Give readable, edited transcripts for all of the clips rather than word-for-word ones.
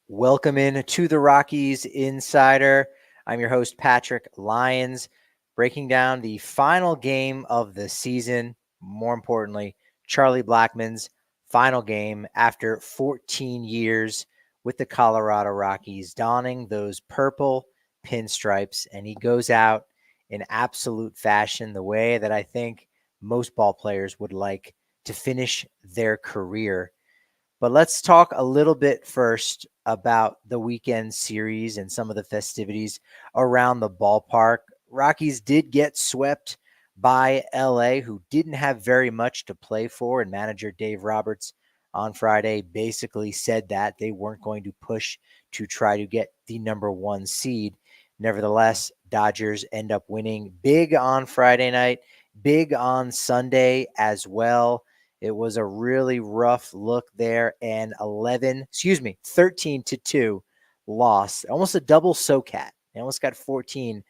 Welcome in to the Rockies Insider. I'm your host, Patrick Lyons, breaking down the final game of the season. More importantly, Charlie Blackmon's final game after 14 years with the Colorado Rockies, donning those purple pinstripes. And he goes out in absolute fashion, the way that I think most ball players would like to finish their career. But let's talk a little bit first about the weekend series and some of the festivities around the ballpark. Rockies did get swept by LA, who didn't have very much to play for, and manager Dave Roberts on Friday basically said that they weren't going to push to try to get the number one seed. Nevertheless, Dodgers end up winning big on Friday night, big on Sunday as well. It was a really rough look there, and 13-2 loss. Almost a double SoCat. They almost got 14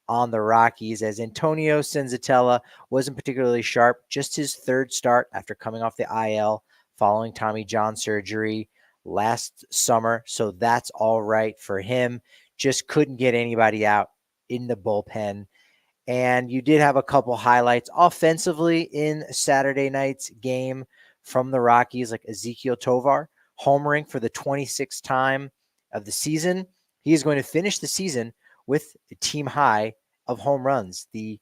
on the Rockies, as Antonio Senzatella wasn't particularly sharp. Just his third start after coming off the IL following Tommy John surgery last summer. So that's all right for him. Just couldn't get anybody out in the bullpen. And you did have a couple highlights offensively in Saturday night's game from the Rockies, like Ezequiel Tovar homering for the 26th time of the season. He is going to finish the season with a team high of home runs. The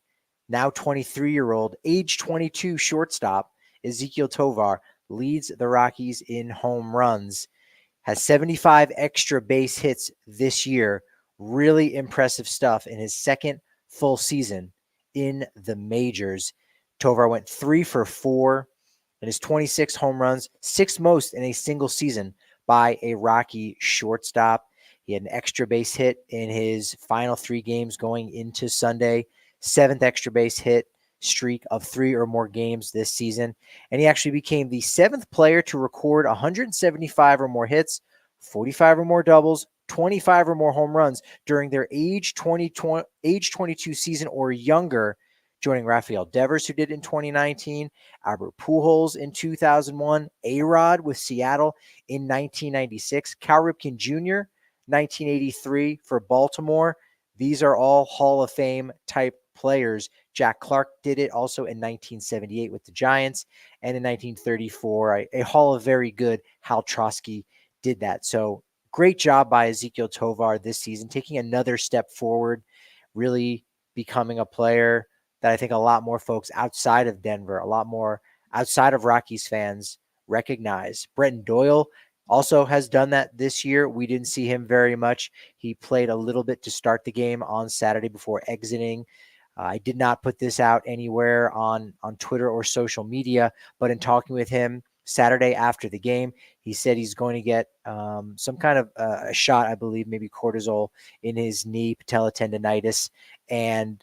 now 23-year-old, age 22 shortstop, Ezequiel Tovar, leads the Rockies in home runs, has 75 extra base hits this year. Really impressive stuff in his second full season in the majors. Tovar went 3 for 4 in his 26 home runs, sixth most in a single season by a Rocky shortstop. He had an extra base hit in his final 3 games going into Sunday, 7th extra base hit streak of 3 or more games this season. And he actually became the 7th player to record 175 or more hits, 45 or more doubles, 25 or more home runs during their age 22 season or younger, joining Rafael Devers, who did it in 2019, Albert Pujols in 2001, A-Rod with Seattle in 1996, Cal Ripken Jr., 1983 for Baltimore. These are all Hall of Fame type players. Jack Clark did it also in 1978 with the Giants, and in 1934, a Hall of Very Good Hal Trosky did that. So great job by Ezequiel Tovar this season, taking another step forward, really becoming a player that I think a lot more folks outside of Denver, a lot more outside of Rockies fans recognize. Brenton Doyle also has done that this year. We didn't see him very much. He played a little bit to start the game on Saturday before exiting. I did not put this out anywhere on Twitter or social media, but in talking with him Saturday after the game, he said he's going to get some kind of a shot, I believe, maybe cortisol in his knee, patella tendonitis, and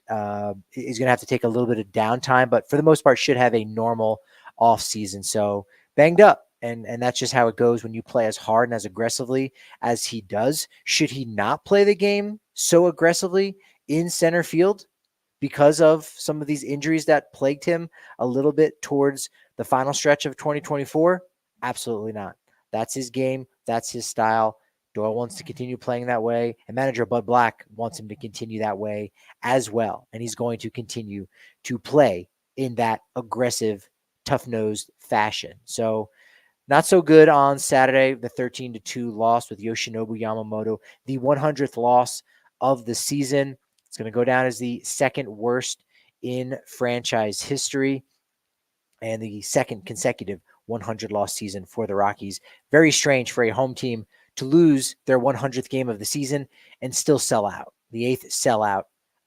he's going to have to take a little bit of downtime, but for the most part should have a normal off season. So banged up. And that's just how it goes when you play as hard and as aggressively as he does. Should he not play the game so aggressively in center field because of some of these injuries that plagued him a little bit towards the final stretch of 2024? Absolutely not. That's his game. That's his style. Doyle wants to continue playing that way, and manager Bud Black wants him to continue that way as well. And he's going to continue to play in that aggressive, tough-nosed fashion. So not so good on Saturday, the 13-2 loss with Yoshinobu Yamamoto, the 100th loss of the season. It's going to go down as the second worst in franchise history and the second consecutive 100-loss season for the Rockies. Very strange for a home team to lose their 100th game of the season and still sell out. The 8th sellout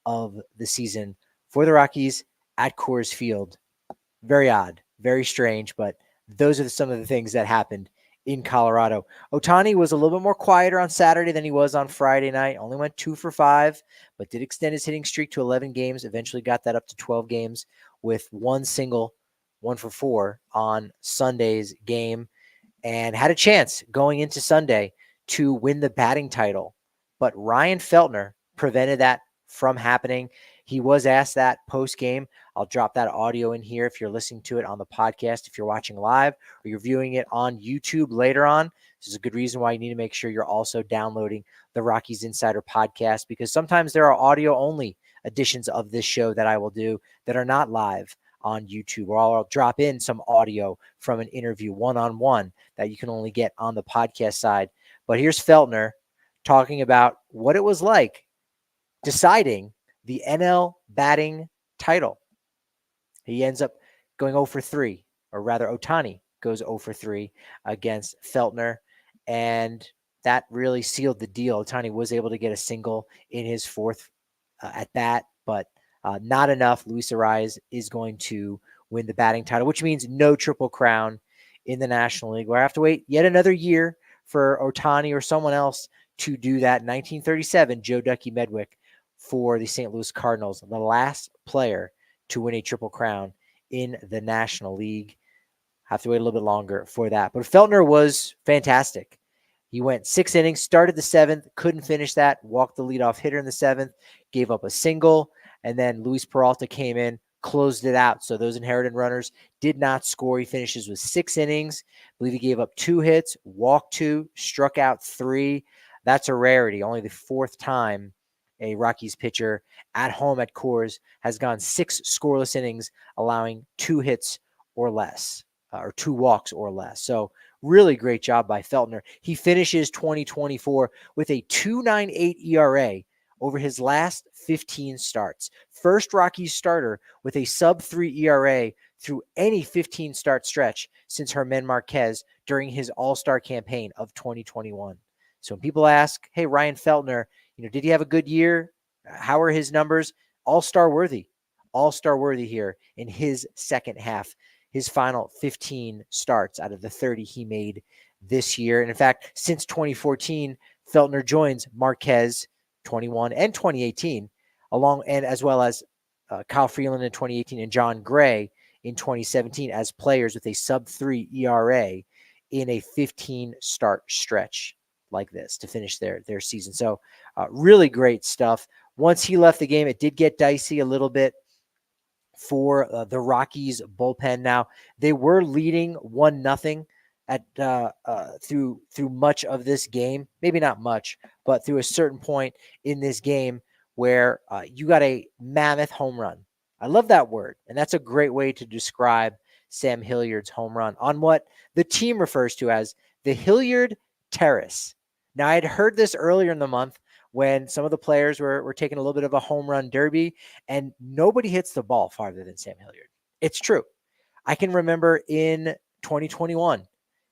of the season for the Rockies at Coors Field. Very odd, very strange, but those are some of the things that happened in Colorado. Ohtani was a little bit more quieter on Saturday than he was on Friday night. Only went 2 for 5, but did extend his hitting streak to 11 games. Eventually got that up to 12 games with one single, 1 for 4 on Sunday's game, and had a chance going into Sunday to win the batting title. But Ryan Feltner prevented that from happening. He was asked that post-game. I'll drop that audio in here if you're listening to it on the podcast, if you're watching live, or you're viewing it on YouTube later on. This is a good reason why you need to make sure you're also downloading the Rockies Insider podcast, because sometimes there are audio only editions of this show that I will do that are not live on YouTube, or I'll drop in some audio from an interview one-on-one that you can only get on the podcast side. But here's Feltner talking about what it was like deciding the NL batting title. He ends up going 0 for 3, or rather Ohtani goes 0 for 3 against Feltner, and that really sealed the deal. Ohtani was able to get a single in his fourth at bat, but not enough. Luis Ariz is going to win the batting title, which means no Triple Crown in the National League. We'll have to wait yet another year for Ohtani or someone else to do that. In 1937, Joe Ducky Medwick for the St. Louis Cardinals, the last player to win a Triple Crown in the National League. Have to wait a little bit longer for that. But Feltner was fantastic. He went 6 innings, started the 7th, couldn't finish that, walked the leadoff hitter in the 7th, gave up a single, and then Luis Peralta came in, closed it out. So those inherited runners did not score. He finishes with 6 innings. I believe he gave up 2 hits, walked 2, struck out 3. That's a rarity. Only the 4th time a Rockies pitcher at home at Coors has gone 6 scoreless innings, allowing 2 hits or less, or 2 walks or less. So really great job by Feltner. He finishes 2024 with a 2.98 ERA over his last 15 starts. First Rockies starter with a sub-3 ERA through any 15-start stretch since Germán Marquez during his All-Star campaign of 2021. So when people ask, hey, Ryan Feltner, did he have a good year? How are his numbers? All-star worthy here in his second half. His final 15 starts out of the 30 he made this year. And in fact, since 2014, Feltner joins Marquez 21 and 2018, as well as Kyle Freeland in 2018 and John Gray in 2017 as players with a sub-3 ERA in a 15-start stretch like this to finish their season. So really great stuff. Once he left the game, it did get dicey a little bit for the Rockies bullpen. Now they were leading 1-0 at through much of this game, maybe not much, but through a certain point in this game where you got a mammoth home run. I love that word, and that's a great way to describe Sam Hilliard's home run on what the team refers to as the Hilliard Terrace. Now, I had heard this earlier in the month when some of the players were taking a little bit of a home run derby, and nobody hits the ball farther than Sam Hilliard. It's true. I can remember in 2021,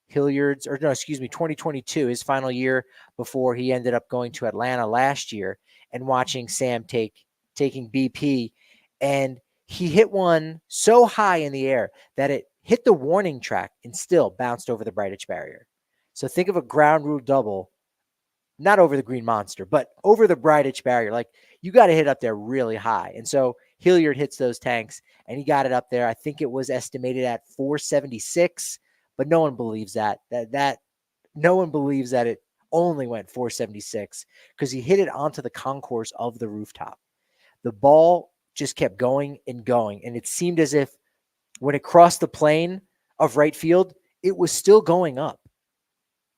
2022, his final year before he ended up going to Atlanta last year, and watching Sam taking BP, and he hit one so high in the air that it hit the warning track and still bounced over the Bright barrier. So think of a ground rule double, not over the Green Monster, but over the Bright barrier. Like, you got to hit up there really high. And so Hilliard hits those tanks, and he got it up there. I think it was estimated at 476, but no one believes that. No one believes that it only went 476 because he hit it onto the concourse of the rooftop. The ball just kept going and going, and it seemed as if when it crossed the plane of right field, it was still going up.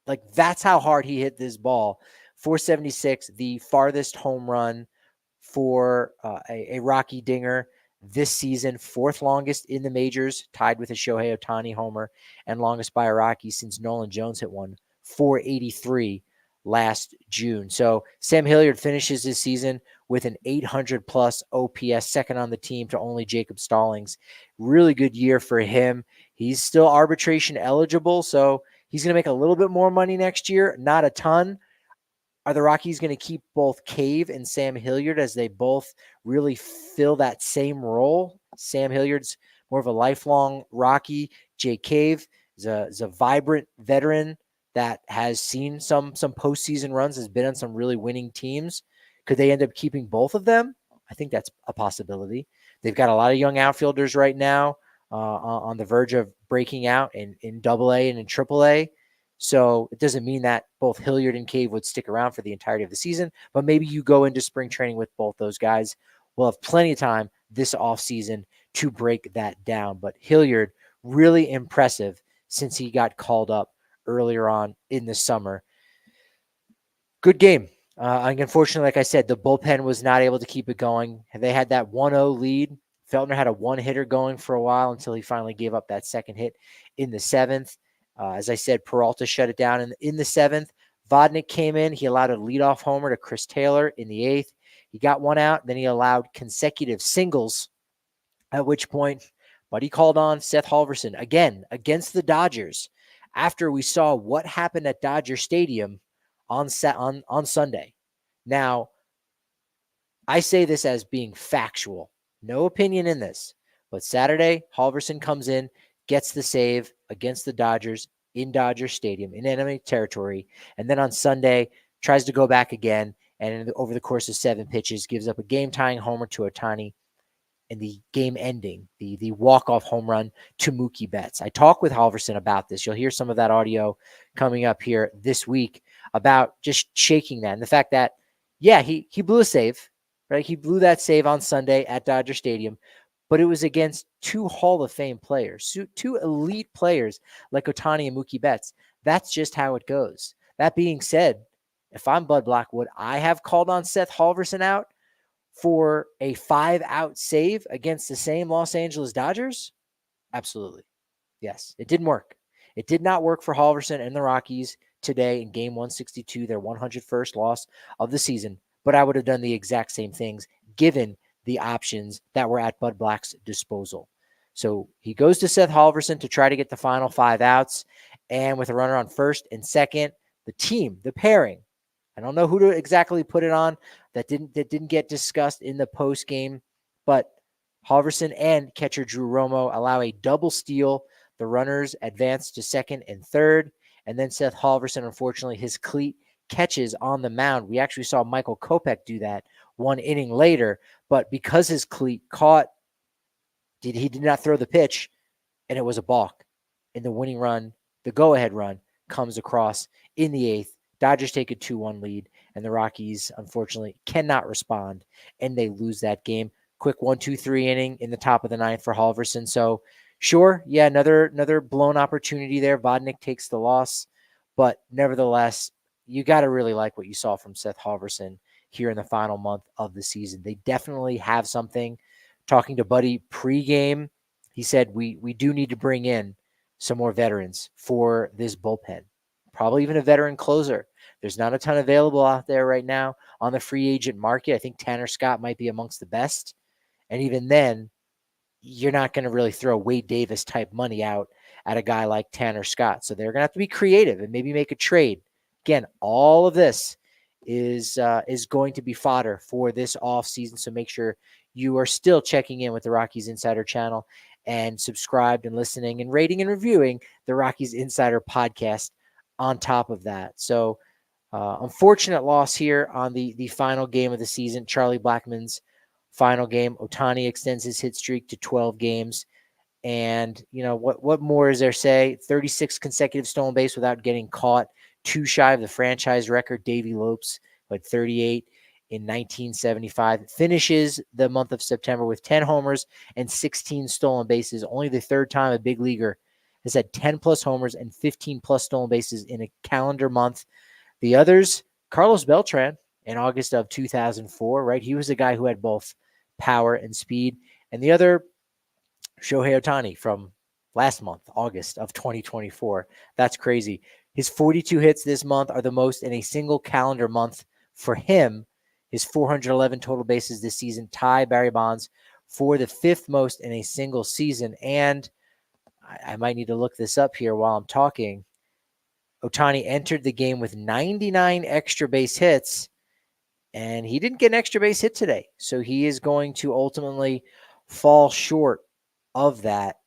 Like, that's how hard he hit this ball. 476, the farthest home run for a Rocky dinger this season, 4th longest in the majors, tied with a Shohei Ohtani homer, and longest by a Rocky since Nolan Jones hit one, 483 last June. So Sam Hilliard finishes his season with an 800-plus OPS, second on the team to only Jacob Stallings. Really good year for him. He's still arbitration eligible, so he's going to make a little bit more money next year, not a ton. Are the Rockies going to keep both Cave and Sam Hilliard as they both really fill that same role? Sam Hilliard's more of a lifelong Rocky. Jay Cave is a vibrant veteran that has seen some postseason runs, has been on some really winning teams. Could they end up keeping both of them? I think that's a possibility. They've got a lot of young outfielders right now on the verge of breaking out in AA and in AAA. So it doesn't mean that both Hilliard and Cave would stick around for the entirety of the season, but maybe you go into spring training with both those guys. We'll have plenty of time this offseason to break that down. But Hilliard, really impressive since he got called up earlier on in the summer. Good game. Unfortunately, like I said, the bullpen was not able to keep it going. They had that 1-0 lead. Feltner had a one-hitter going for a while until he finally gave up that second hit in the seventh. As I said, Peralta shut it down in the seventh. Vodnik came in. He allowed a leadoff homer to Chris Taylor in the eighth. He got one out. Then he allowed consecutive singles, at which point Buddy called on Seth Halverson again against the Dodgers after we saw what happened at Dodger Stadium on Sunday. Now, I say this as being factual. No opinion in this. But Saturday, Halverson comes in, gets the save against the Dodgers in Dodger Stadium in enemy territory. And then on Sunday, tries to go back again. And over the course of 7 pitches, gives up a game-tying homer to Ohtani and the game ending, the walk-off home run to Mookie Betts. I talked with Halverson about this. You'll hear some of that audio coming up here this week about just shaking that and the fact that, yeah, he blew a save, right? He blew that save on Sunday at Dodger Stadium, but it was against 2 Hall of Fame players, 2 elite players like Ohtani and Mookie Betts. That's just how it goes. That being said, if I'm Bud Black, would I have called on Seth Halverson out for a 5-out save against the same Los Angeles Dodgers? Absolutely. Yes, it didn't work. It did not work for Halverson and the Rockies today in game 162, their 101st loss of the season, but I would have done the exact same things given the options that were at Bud Black's disposal. So he goes to Seth Halverson to try to get the final 5 outs, and with a runner on first and second, the team, the pairing, I don't know who to exactly put it on. That didn't get discussed in the post game, but Halverson and catcher Drew Romo allow a double steal. The runners advance to second and third, and then Seth Halverson, unfortunately, his cleat catches on the mound. We actually saw Michael Kopech do that 1 inning later, but because his cleat caught, he did not throw the pitch, and it was a balk. And the winning run, the go-ahead run, comes across in the eighth. Dodgers take a 2-1 lead, and the Rockies, unfortunately, cannot respond, and they lose that game. Quick 1-2-3 inning in the top of the ninth for Halverson. So, sure, yeah, another blown opportunity there. Vodnik takes the loss, but nevertheless, you got to really like what you saw from Seth Halverson here in the final month of the season. They definitely have something. Talking to Buddy pregame, he said, we do need to bring in some more veterans for this bullpen. Probably even a veteran closer. There's not a ton available out there right now on the free agent market. I think Tanner Scott might be amongst the best. And even then, you're not going to really throw Wade Davis type money out at a guy like Tanner Scott. So they're going to have to be creative and maybe make a trade. Again, all of this is going to be fodder for this offseason. So make sure you are still checking in with the Rockies Insider channel and subscribed and listening and rating and reviewing the Rockies Insider podcast on top of that. So unfortunate loss here on the final game of the season, Charlie Blackmon's final game. Ohtani extends his hit streak to 12 games. And, you know, what more is there to say? 36 consecutive stolen base without getting caught, 2 shy of the franchise record. Davey Lopes had 38 in 1975. Finishes the month of September with 10 homers and 16 stolen bases. Only the 3rd time a big leaguer has had 10-plus homers and 15-plus stolen bases in a calendar month. The others, Carlos Beltran in August of 2004, right? He was the guy who had both power and speed. And the other, Shohei Ohtani from last month, August of 2024. That's crazy. His 42 hits this month are the most in a single calendar month for him. His 411 total bases this season tie Barry Bonds for the 5th most in a single season. And I might need to look this up here while I'm talking. Ohtani entered the game with 99 extra base hits, and he didn't get an extra base hit today. So he is going to ultimately fall short of that.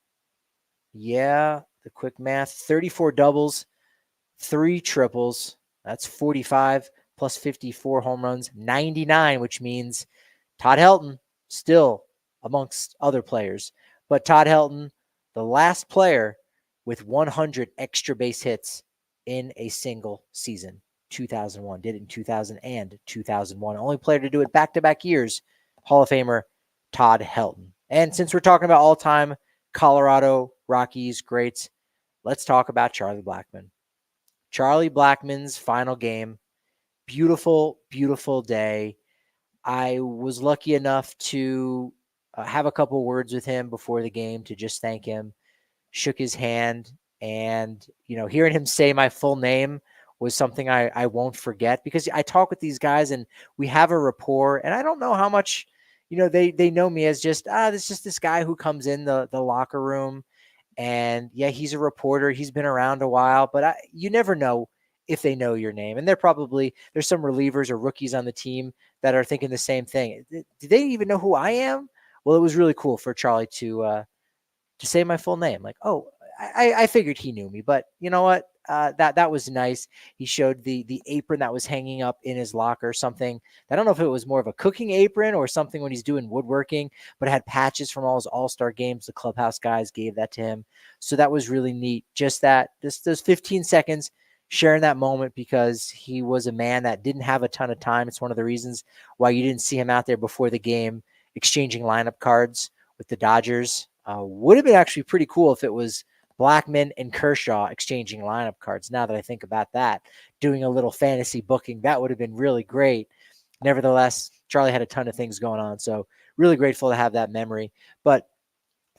Yeah, the quick math, 34 doubles, 3 triples. That's 45 plus 54 home runs, 99, which means Todd Helton still amongst other players. But Todd Helton, the last player with 100 extra base hits in a single season. 2001, did it in 2000 and 2001. Only player to do it back-to-back years, Hall of Famer Todd Helton. And since we're talking about all-time Colorado Rockies greats, let's talk about Charlie Blackmon. Charlie Blackmon's final game. Beautiful, beautiful day. I was lucky enough to have a couple words with him before the game to just thank him, shook his hand, and, hearing him say my full name was something I won't forget, because I talk with these guys and we have a rapport, and I don't know how much, they know me as just, this is just this guy who comes in the locker room. And yeah, he's a reporter. He's been around a while, but you never know if they know your name. And there's some relievers or rookies on the team that are thinking the same thing. Do they even know who I am? Well, it was really cool for Charlie to say my full name. Like, oh, I figured he knew me, but you know what? That was nice. He showed the apron that was hanging up in his locker, something. I don't know if it was more of a cooking apron or something when he's doing woodworking, but it had patches from all his all-star games. The clubhouse guys gave that to him. So that was really neat. Just those 15 seconds sharing that moment, because he was a man that didn't have a ton of time. It's one of the reasons why you didn't see him out there before the game exchanging lineup cards with the Dodgers. Would have been actually pretty cool if it was Blackmon and Kershaw exchanging lineup cards. Now that I think about that, doing a little fantasy booking, that would have been really great. Nevertheless, Charlie had a ton of things going on, so really grateful to have that memory. But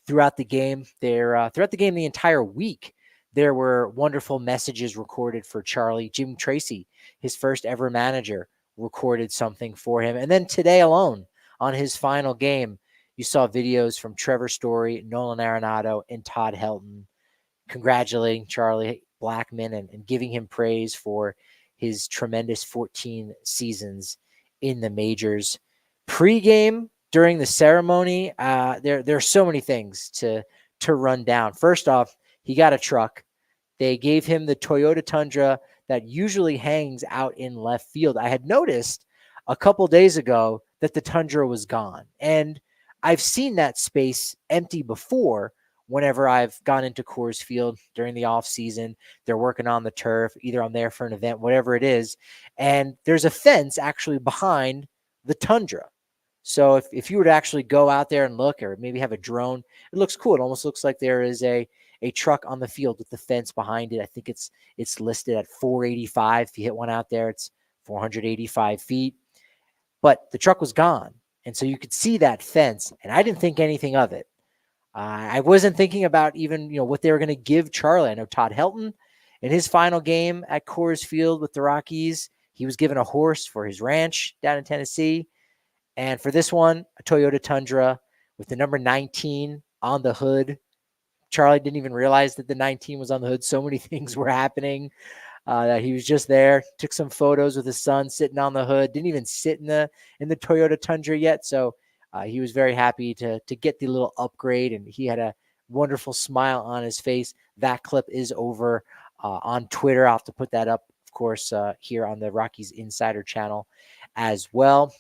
throughout the game, the entire week, there were wonderful messages recorded for Charlie. Jim Tracy, his first ever manager, recorded something for him. And then today alone, on his final game, you saw videos from Trevor Story, Nolan Arenado, and Todd Helton congratulating Charlie Blackmon and giving him praise for his tremendous 14 seasons in the majors. Pre-game, during the ceremony, there are so many things to run down. First off, he got a truck. They gave him the Toyota Tundra that usually hangs out in left field. I had noticed a couple days ago that the Tundra was gone, and I've seen that space empty before. Whenever I've gone into Coors Field during the off season, they're working on the turf, either I'm there for an event, whatever it is. And there's a fence actually behind the Tundra. So if you were to actually go out there and look, or maybe have a drone, it looks cool. It almost looks like there is a truck on the field with the fence behind it. I think it's listed at 485. If you hit one out there, it's 485 feet. But the truck was gone. And so you could see that fence, and I didn't think anything of it. I wasn't thinking about even, what they were going to give Charlie. I know Todd Helton, in his final game at Coors Field with the Rockies, he was given a horse for his ranch down in Tennessee. And for this one, a Toyota Tundra with the number 19 on the hood. Charlie didn't even realize that the 19 was on the hood. So many things were happening that he was just there. Took some photos with his son sitting on the hood. Didn't even sit in the Toyota Tundra yet. So he was very happy to get the little upgrade, and he had a wonderful smile on his face. That clip is over on Twitter. I'll have to put that up, of course, here on the Rockies Insider channel as well.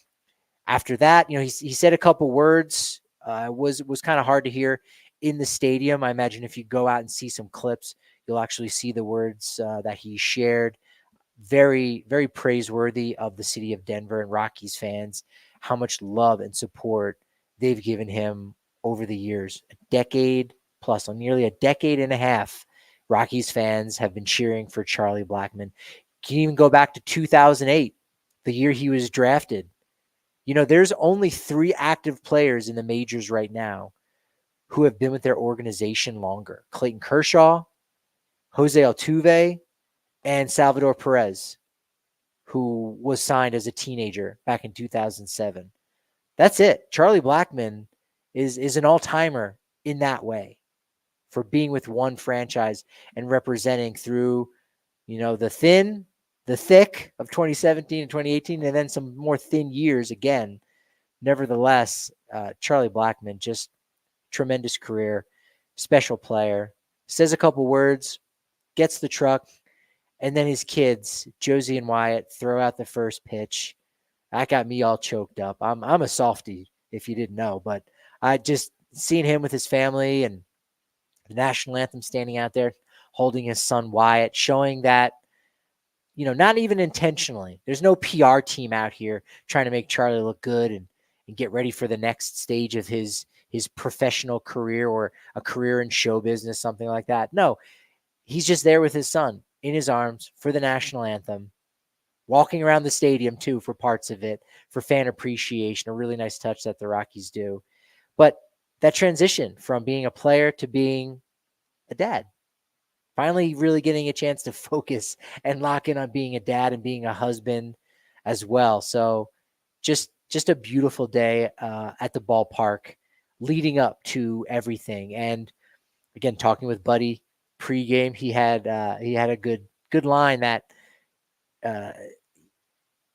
After that, he said a couple words. Was kind of hard to hear in the stadium. I imagine if you go out and see some clips, you'll actually see the words that he shared. Very, very praiseworthy of the city of Denver and Rockies fans, how much love and support they've given him over the years. A decade plus, nearly a decade and a half, Rockies fans have been cheering for Charlie Blackmon. Can you even go back to 2008, the year he was drafted? There's only 3 active players in the majors right now who have been with their organization longer. Clayton Kershaw, Jose Altuve, and Salvador Perez, who was signed as a teenager back in 2007. That's it. Charlie Blackmon is an all-timer in that way, for being with one franchise and representing through, the thin, the thick of 2017 and 2018, and then some more thin years again. Nevertheless, Charlie Blackmon, just tremendous career, special player, says a couple words, gets the truck, and then his kids, Josie and Wyatt, throw out the first pitch. That got me all choked up. I'm a softie, if you didn't know, but I just seen him with his family and the national anthem standing out there, holding his son Wyatt, showing that, not even intentionally. There's no PR team out here trying to make Charlie look good and get ready for the next stage of his professional career or a career in show business, something like that. No, he's just there with his son, in his arms for the national anthem, walking around the stadium too for parts of it, for fan appreciation, a really nice touch that the Rockies do. But that transition from being a player to being a dad, finally really getting a chance to focus and lock in on being a dad and being a husband as well. So just a beautiful day at the ballpark leading up to everything. And again, talking with Buddy pregame, he had a good line that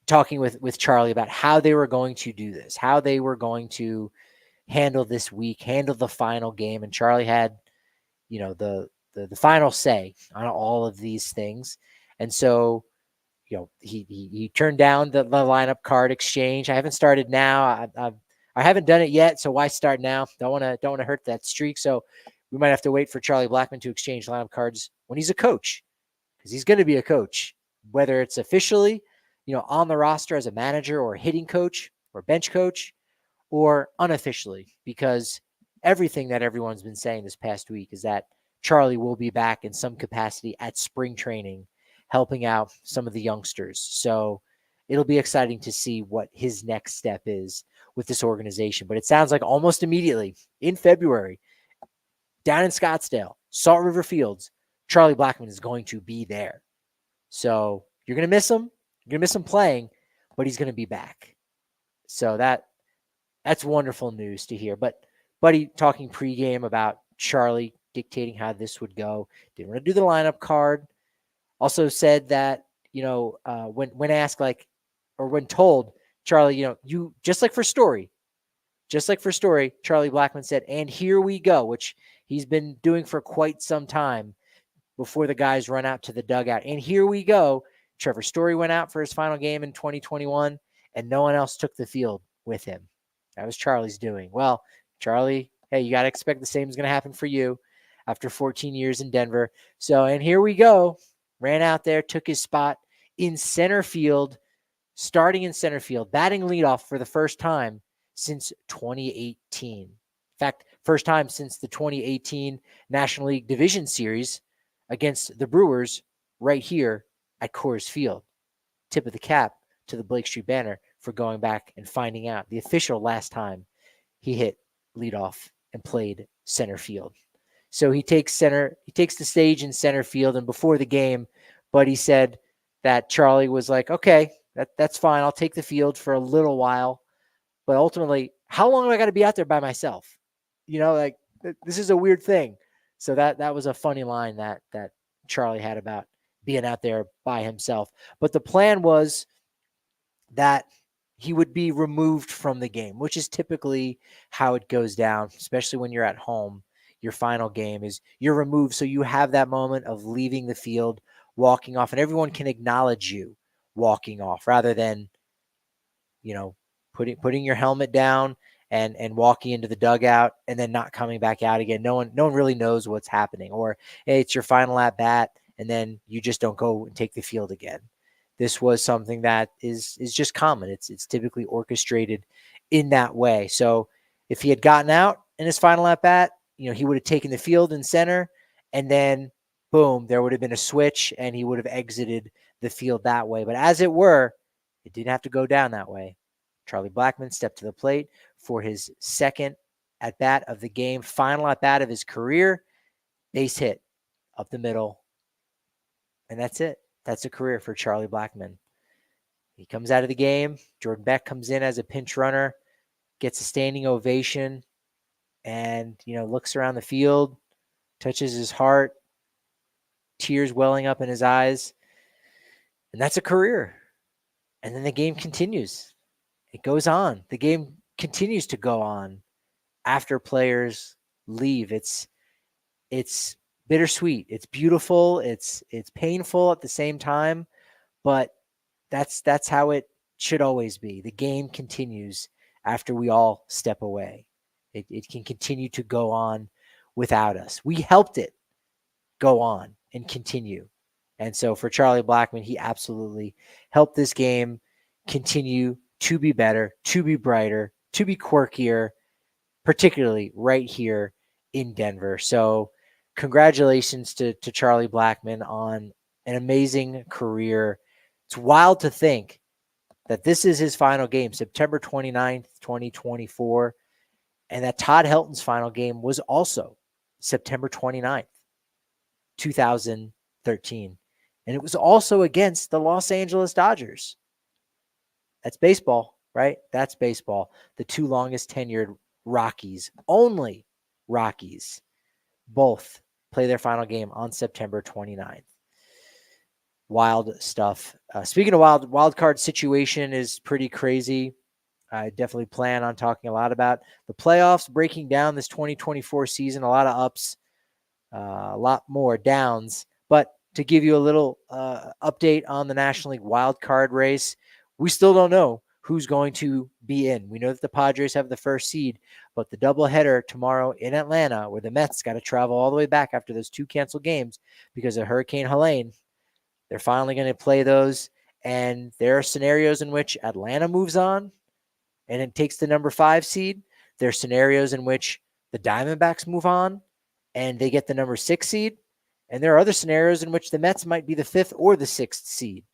talking with Charlie about how they were going to do this, how they were going to handle this week, handle the final game. And Charlie had, the final say on all of these things. And so, he turned down the lineup card exchange. I haven't started now. I haven't done it yet. So why start now? Don't want to hurt that streak. So we might have to wait for Charlie Blackmon to exchange lineup cards when he's a coach, because he's going to be a coach, whether it's officially, on the roster as a manager or hitting coach or bench coach, or unofficially, because everything that everyone's been saying this past week is that Charlie will be back in some capacity at spring training, helping out some of the youngsters. So it'll be exciting to see what his next step is with this organization. But it sounds like almost immediately in February, down in Scottsdale, Salt River Fields, Charlie Blackmon is going to be there. So you're going to miss him. You're going to miss him playing, but he's going to be back. So that's wonderful news to hear. But Buddy talking pregame about Charlie dictating how this would go. Didn't want to do the lineup card. Also said that, when asked, or when told, Charlie, you just like for Story, Charlie Blackmon said, and here we go, which he's been doing for quite some time before the guys run out to the dugout. And here we go. Trevor Story went out for his final game in 2021, and no one else took the field with him. That was Charlie's doing. Well, Charlie, hey, you got to expect the same is going to happen for you after 14 years in Denver. So, and here we go. Ran out there, took his spot in center field, starting in center field, batting leadoff for the first time since 2018. In fact, first time since the 2018 National League Division Series against the Brewers right here at Coors Field. Tip of the cap to the Blake Street Banner for going back and finding out the official last time he hit leadoff and played center field. So he takes the stage in center field, and before the game, Buddy said that Charlie was like, okay, that's fine. I'll take the field for a little while, but ultimately, how long do I got to be out there by myself? This is a weird thing. So that was a funny line that Charlie had about being out there by himself. But the plan was that he would be removed from the game, which is typically how it goes down, especially when you're at home. Your final game is you're removed, so you have that moment of leaving the field, walking off, and everyone can acknowledge you walking off rather than, putting your helmet down and walking into the dugout and then not coming back out again. No one really knows what's happening. Or, hey, it's your final at bat, and then you just don't go and take the field again. This was something that is just common. It's typically orchestrated in that way. So if he had gotten out in his final at bat, he would have taken the field in center, and then boom, there would have been a switch and he would have exited the field that way. But as it were, it didn't have to go down that way. Charlie Blackmon stepped to the plate for his second at bat of the game, final at bat of his career, base hit up the middle. And that's it. That's a career for Charlie Blackmon. He comes out of the game. Jordan Beck comes in as a pinch runner, gets a standing ovation, and, looks around the field, touches his heart, tears welling up in his eyes. And that's a career. And then the game continues. It goes on. The game continues to go on after players leave. It's bittersweet. It's beautiful. It's painful at the same time, but that's how it should always be. The game continues after we all step away. It can continue to go on without us. We helped it go on and continue. And so for Charlie Blackmon, he absolutely helped this game continue to be better, to be brighter, to be quirkier, particularly right here in Denver. So congratulations to Charlie Blackmon on an amazing career. It's wild to think that this is his final game, September 29th, 2024, and that Todd Helton's final game was also September 29th, 2013. And it was also against the Los Angeles Dodgers. That's baseball, right? That's baseball. The two longest tenured Rockies, only Rockies, both play their final game on September 29th. Wild stuff. Speaking of wild card situation is pretty crazy. I definitely plan on talking a lot about the playoffs, breaking down this 2024 season, a lot of ups, a lot more downs. But to give you a little update on the National League wild card race, we still don't know who's going to be in. We know that the Padres have the first seed, but the doubleheader tomorrow in Atlanta, where the Mets got to travel all the way back after those two canceled games because of Hurricane Helene, they're finally going to play those. And there are scenarios in which Atlanta moves on and it takes the number 5 seed. There are scenarios in which the Diamondbacks move on and they get the number 6 seed. And there are other scenarios in which the Mets might be the 5th or the 6th seed.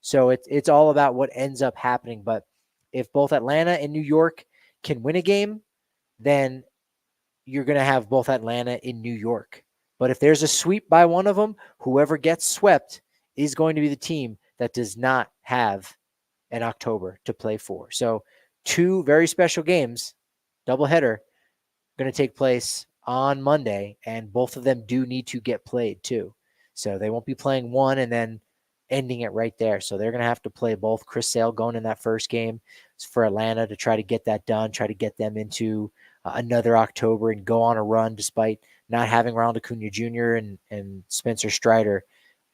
So it's all about what ends up happening. But if both Atlanta and New York can win a game, then you're going to have both Atlanta in New York. But if there's a sweep by one of them, whoever gets swept is going to be the team that does not have an October to play for. So 2 very special games, doubleheader, going to take place on Monday, and both of them do need to get played too. So they won't be playing one and then ending it right there. So they're going to have to play both. Chris Sale going in that first game for Atlanta to try to get that done, try to get them into another October and go on a run despite not having Ronald Acuna Jr. and Spencer Strider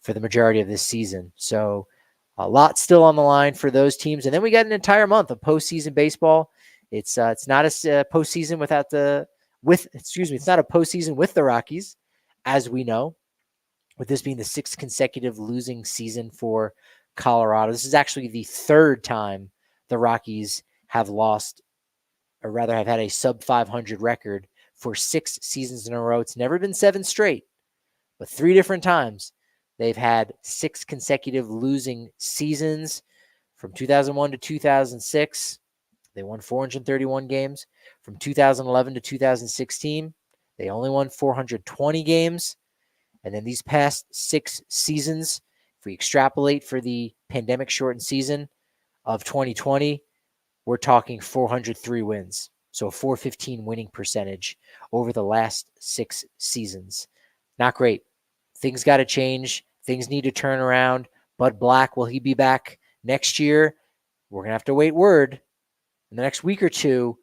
for the majority of this season. So a lot still on the line for those teams. And then we got an entire month of postseason baseball. It's not a postseason it's not a postseason with the Rockies, as we know, with this being the 6th consecutive losing season for Colorado. This is actually the 3rd time the Rockies have lost, or rather have had a sub 500 record for 6 seasons in a row. It's never been 7 straight, but 3 different times they've had 6 consecutive losing seasons. From 2001 to 2006, they won 431 games. From 2011 to 2016, they only won 420 games. And then these past 6 seasons, if we extrapolate for the pandemic shortened season of 2020, we're talking 403 wins. So a 415 winning percentage over the last 6 seasons. Not great. Things got to change. Things need to turn around. Bud Black, will he be back next year? We're going to have to wait word in the next week or two,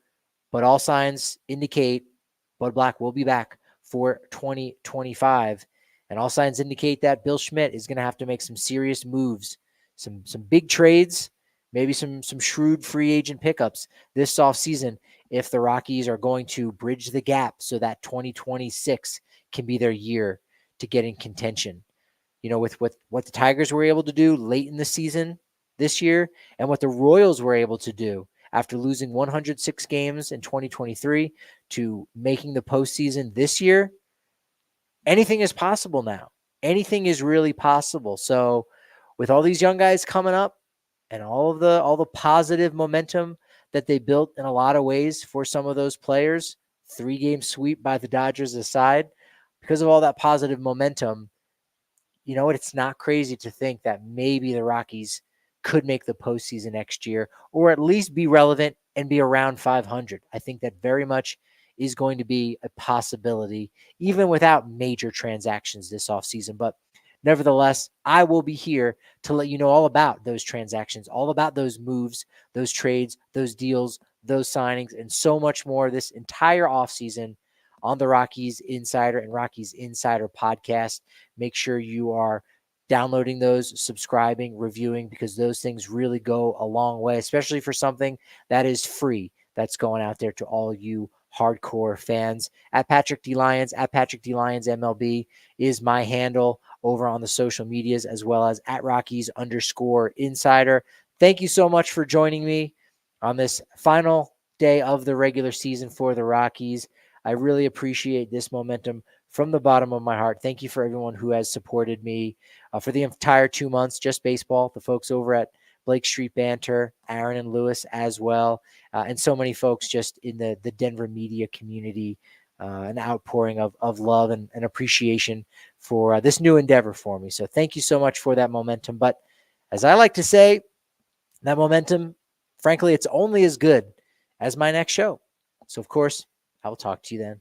but all signs indicate Bud Black will be back for 2025. And all signs indicate that Bill Schmidt is going to have to make some serious moves, some big trades, maybe some shrewd free agent pickups this offseason if the Rockies are going to bridge the gap so that 2026 can be their year to get in contention. You know, with what the Tigers were able to do late in the season this year and what the Royals were able to do after losing 106 games in 2023 to making the postseason this year, anything is possible now. Anything is really possible. So with all these young guys coming up and all the positive momentum that they built in a lot of ways for some of those players, 3-game sweep by the Dodgers aside, because of all that positive momentum, you know what? It's not crazy to think that maybe the Rockies could make the postseason next year, or at least be relevant and be around 500. I think that very much is going to be a possibility, even without major transactions this offseason. But nevertheless, I will be here to let you know all about those transactions, all about those moves, those trades, those deals, those signings, and so much more this entire offseason on the Rockies Insider and Rockies Insider podcast. Make sure you are downloading those, subscribing, reviewing, because those things really go a long way, especially for something that is free that's going out there to all you hardcore fans. At Patrick D. Lyons, at Patrick D. Lyons MLB is my handle over on the social medias, as well as at Rockies_Insider. Thank you so much for joining me on this final day of the regular season for the Rockies. I really appreciate this momentum from the bottom of my heart. Thank you for everyone who has supported me for the entire 2 months, just baseball. The folks over at Blake Street Banter, Aaron and Lewis as well, and so many folks just in the Denver media community, an outpouring of love and appreciation for this new endeavor for me. So thank you so much for that momentum. But as I like to say, that momentum, frankly, it's only as good as my next show. So, of course, I will talk to you then.